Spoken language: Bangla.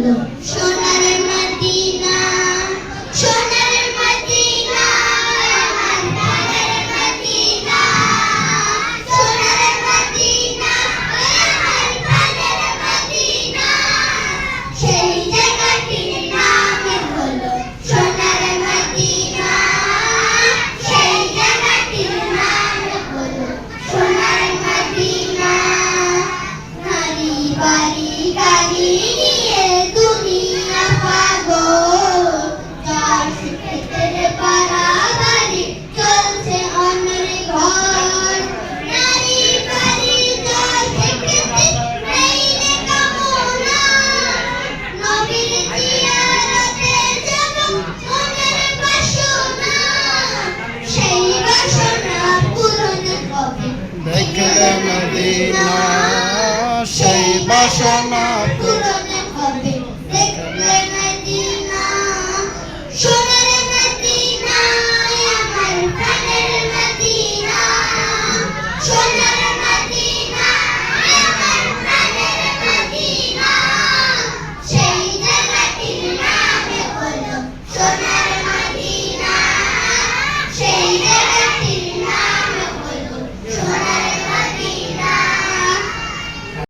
হলো সোনার মদিনা, সোনার মদিনা, আমার প্রাণের মদিনা, সোনার মদিনা, আমার প্রাণের মদিনা। সেই জায়গাটির নাম হলো সোনার মদিনা, সেই জায়গাটির নাম হলো সোনার মদিনা। নারী বাড়ি গাড়ি নিয়ে দুনিয়া পাগল, যার সুখের বাড়াবাড়ি চলছে অন্যের ঘর। নারী বাড়ি যার সুখেতে নেই রে কামনা, নবীর জিয়ারতে যাব মনের বাসনা, সেই বাসনা পূরণ হবে দেখলে মদিনা, সেই বাসনা